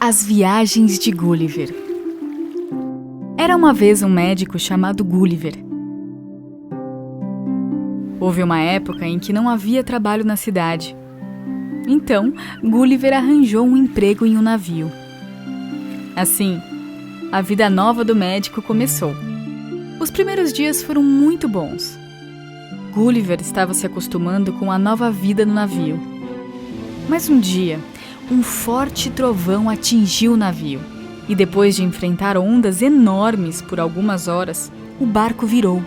As Viagens de Gulliver. Era uma vez um médico chamado Gulliver. Houve uma época em que não havia trabalho na cidade. Então, Gulliver arranjou um emprego em um navio. Assim, a vida nova do médico começou. Os primeiros dias foram muito bons. Gulliver estava se acostumando com a nova vida no navio. Mas um dia, um forte trovão atingiu o navio. E depois de enfrentar ondas enormes por algumas horas, o barco virou.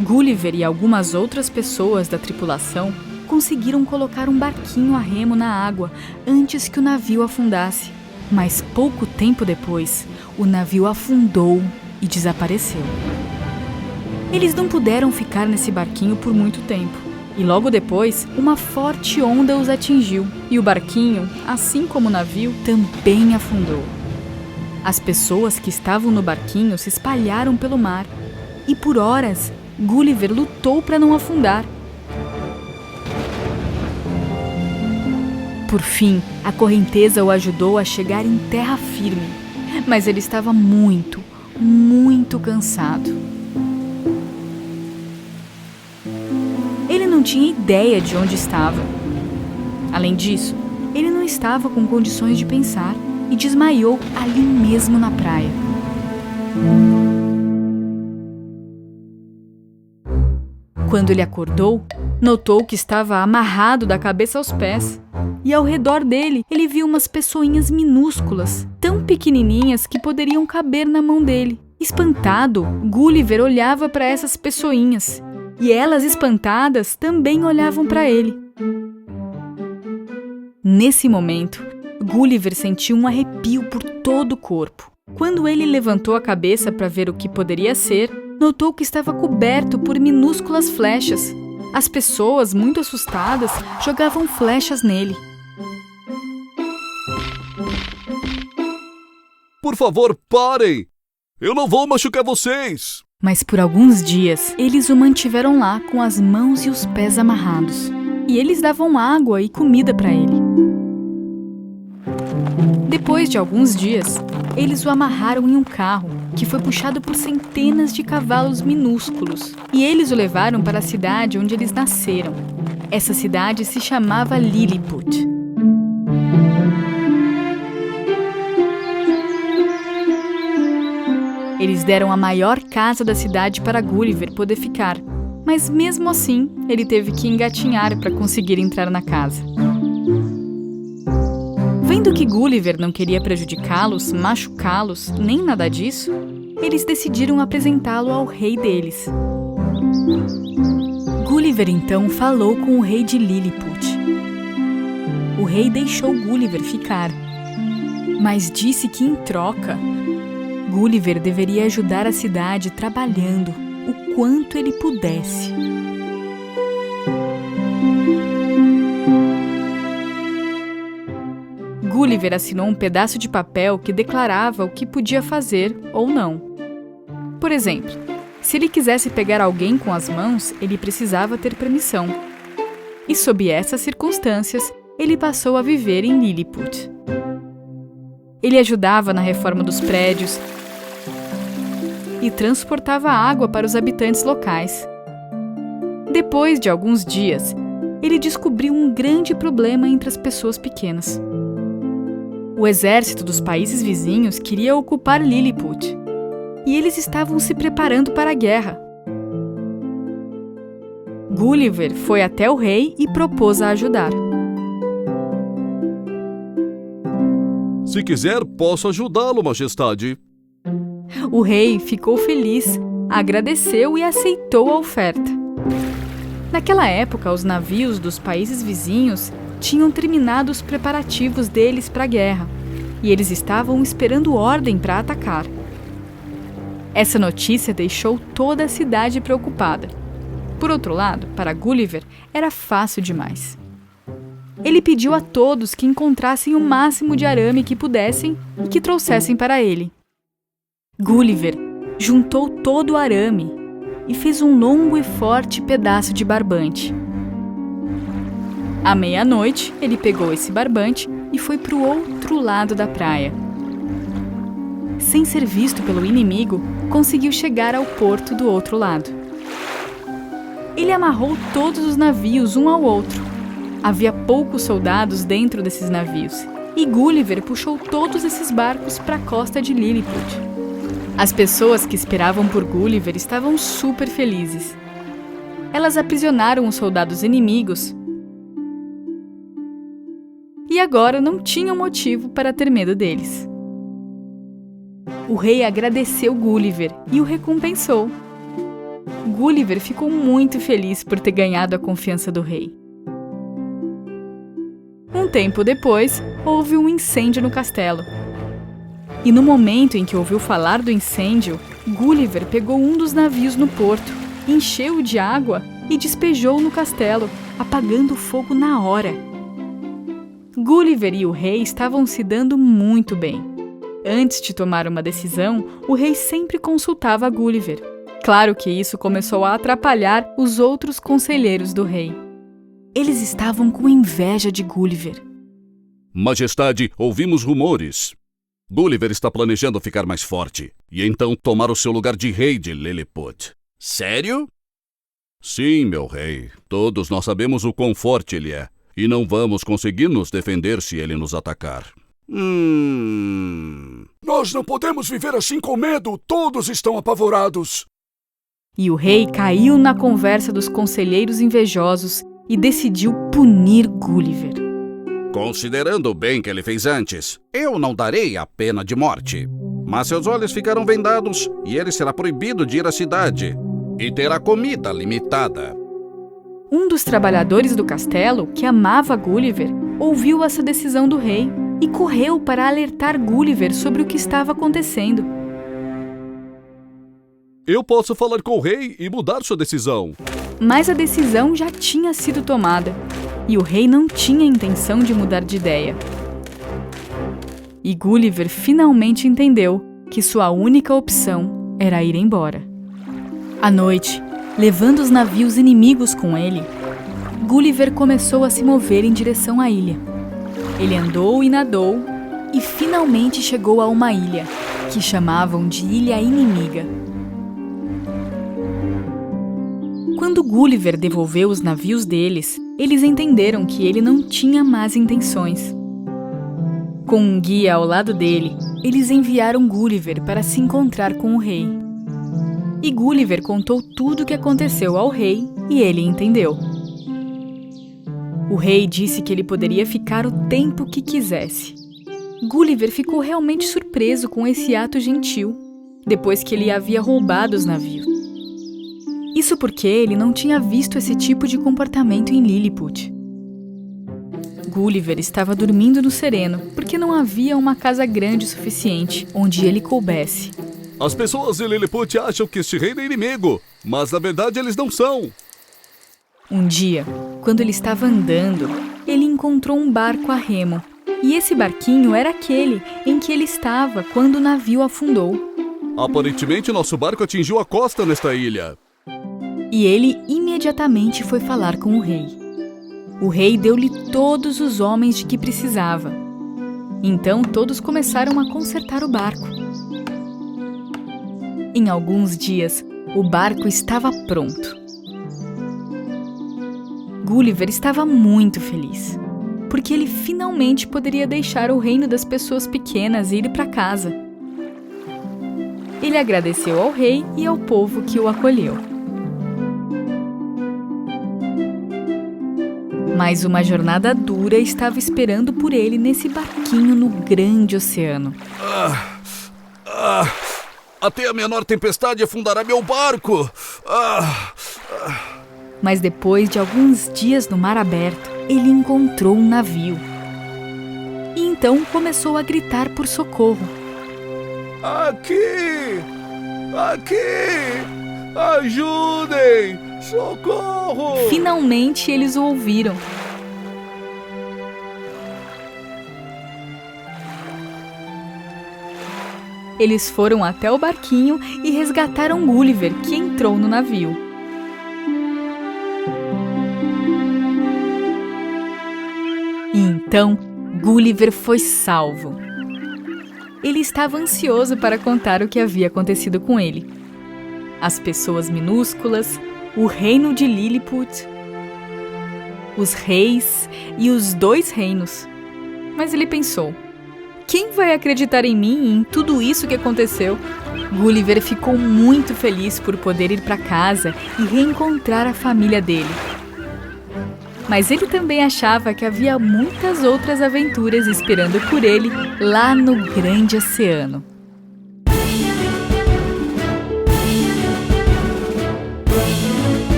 Gulliver e algumas outras pessoas da tripulação conseguiram colocar um barquinho a remo na água antes que o navio afundasse. Mas pouco tempo depois, o navio afundou e desapareceu. Eles não puderam ficar nesse barquinho por muito tempo. E logo depois, uma forte onda os atingiu. E o barquinho, assim como o navio, também afundou. As pessoas que estavam no barquinho se espalharam pelo mar. E por horas, Gulliver lutou para não afundar. Por fim, a correnteza o ajudou a chegar em terra firme. Mas ele estava muito cansado. Ele não tinha ideia de onde estava. Além disso, ele não estava com condições de pensar e desmaiou ali mesmo na praia. Quando ele acordou, notou que estava amarrado da cabeça aos pés. E ao redor dele, ele viu umas pessoinhas minúsculas, tão pequenininhas que poderiam caber na mão dele. Espantado, Gulliver olhava para essas pessoinhas. E elas, espantadas, também olhavam para ele. Nesse momento, Gulliver sentiu um arrepio por todo o corpo. Quando ele levantou a cabeça para ver o que poderia ser, notou que estava coberto por minúsculas flechas. As pessoas, muito assustadas, jogavam flechas nele. Por favor, parem! Eu não vou machucar vocês! Mas por alguns dias, eles o mantiveram lá com as mãos e os pés amarrados. E eles davam água e comida para ele. Depois de alguns dias, eles o amarraram em um carro que foi puxado por centenas de cavalos minúsculos. E eles o levaram para a cidade onde eles nasceram. Essa cidade se chamava Lilliput. Eles deram a maior casa da cidade para Gulliver poder ficar, mas mesmo assim, ele teve que engatinhar para conseguir entrar na casa. Vendo que Gulliver não queria prejudicá-los, machucá-los, nem nada disso, eles decidiram apresentá-lo ao rei deles. Gulliver então falou com o rei de Lilliput. O rei deixou Gulliver ficar, mas disse que em troca, Gulliver deveria ajudar a cidade trabalhando o quanto ele pudesse. Gulliver assinou um pedaço de papel que declarava o que podia fazer ou não. Por exemplo, se ele quisesse pegar alguém com as mãos, ele precisava ter permissão. E sob essas circunstâncias, ele passou a viver em Lilliput. Ele ajudava na reforma dos prédios e transportava água para os habitantes locais. Depois de alguns dias, ele descobriu um grande problema entre as pessoas pequenas. O exército dos países vizinhos queria ocupar Lilliput, e eles estavam se preparando para a guerra. Gulliver foi até o rei e propôs a ajudar. Se quiser, posso ajudá-lo, majestade. O rei ficou feliz, agradeceu e aceitou a oferta. Naquela época, os navios dos países vizinhos tinham terminado os preparativos deles para a guerra, e eles estavam esperando ordem para atacar. Essa notícia deixou toda a cidade preocupada. Por outro lado, para Gulliver, era fácil demais. Ele pediu a todos que encontrassem o máximo de arame que pudessem e que trouxessem para ele. Gulliver juntou todo o arame e fez um longo e forte pedaço de barbante. À meia-noite, ele pegou esse barbante e foi para o outro lado da praia. Sem ser visto pelo inimigo, conseguiu chegar ao porto do outro lado. Ele amarrou todos os navios um ao outro. Havia poucos soldados dentro desses navios, e Gulliver puxou todos esses barcos para a costa de Lilliput. As pessoas que esperavam por Gulliver estavam super felizes. Elas aprisionaram os soldados inimigos e agora não tinham motivo para ter medo deles. O rei agradeceu Gulliver e o recompensou. Gulliver ficou muito feliz por ter ganhado a confiança do rei. Um tempo depois, houve um incêndio no castelo. E no momento em que ouviu falar do incêndio, Gulliver pegou um dos navios no porto, encheu-o de água e despejou no castelo, apagando o fogo na hora. Gulliver e o rei estavam se dando muito bem. Antes de tomar uma decisão, o rei sempre consultava Gulliver. Claro que isso começou a atrapalhar os outros conselheiros do rei. Eles estavam com inveja de Gulliver. Majestade, ouvimos rumores. Gulliver está planejando ficar mais forte e então tomar o seu lugar de rei de Lilliput. Sério? Sim, meu rei. Todos nós sabemos o quão forte ele é e não vamos conseguir nos defender se ele nos atacar. Nós não podemos viver assim com medo. Todos estão apavorados. E o rei caiu na conversa dos conselheiros invejosos e decidiu punir Gulliver. Considerando o bem que ele fez antes, eu não darei a pena de morte. Mas seus olhos ficarão vendados e ele será proibido de ir à cidade. E terá comida limitada. Um dos trabalhadores do castelo, que amava Gulliver, ouviu essa decisão do rei e correu para alertar Gulliver sobre o que estava acontecendo. Eu posso falar com o rei e mudar sua decisão. Mas a decisão já tinha sido tomada, e o rei não tinha intenção de mudar de ideia. E Gulliver finalmente entendeu que sua única opção era ir embora. À noite, levando os navios inimigos com ele, Gulliver começou a se mover em direção à ilha. Ele andou e nadou e finalmente chegou a uma ilha, que chamavam de Ilha Inimiga. Quando Gulliver devolveu os navios deles, eles entenderam que ele não tinha más intenções. Com um guia ao lado dele, eles enviaram Gulliver para se encontrar com o rei. E Gulliver contou tudo o que aconteceu ao rei e ele entendeu. O rei disse que ele poderia ficar o tempo que quisesse. Gulliver ficou realmente surpreso com esse ato gentil, depois que ele havia roubado os navios. Isso porque ele não tinha visto esse tipo de comportamento em Lilliput. Gulliver estava dormindo no sereno, porque não havia uma casa grande o suficiente onde ele coubesse. As pessoas de Lilliput acham que este rei é inimigo, mas na verdade eles não são. Um dia, quando ele estava andando, ele encontrou um barco a remo. E esse barquinho era aquele em que ele estava quando o navio afundou. Aparentemente, nosso barco atingiu a costa nesta ilha. E ele imediatamente foi falar com o rei. O rei deu-lhe todos os homens de que precisava. Então todos começaram a consertar o barco. Em alguns dias, o barco estava pronto. Gulliver estava muito feliz, porque ele finalmente poderia deixar o reino das pessoas pequenas e ir para casa. Ele agradeceu ao rei e ao povo que o acolheu. Mas uma jornada dura estava esperando por ele nesse barquinho no grande oceano. Até a menor tempestade afundará meu barco. Mas depois de alguns dias no mar aberto, ele encontrou um navio. E então começou a gritar por socorro. Aqui! Aqui! Ajudem! Socorro! Finalmente eles o ouviram. Eles foram até o barquinho e resgataram Gulliver, que entrou no navio. E então, Gulliver foi salvo. Ele estava ansioso para contar o que havia acontecido com ele. As pessoas minúsculas, o reino de Lilliput, os reis e os 2 reinos. Mas ele pensou: quem vai acreditar em mim e em tudo isso que aconteceu? Gulliver ficou muito feliz por poder ir para casa e reencontrar a família dele. Mas ele também achava que havia muitas outras aventuras esperando por ele lá no grande oceano.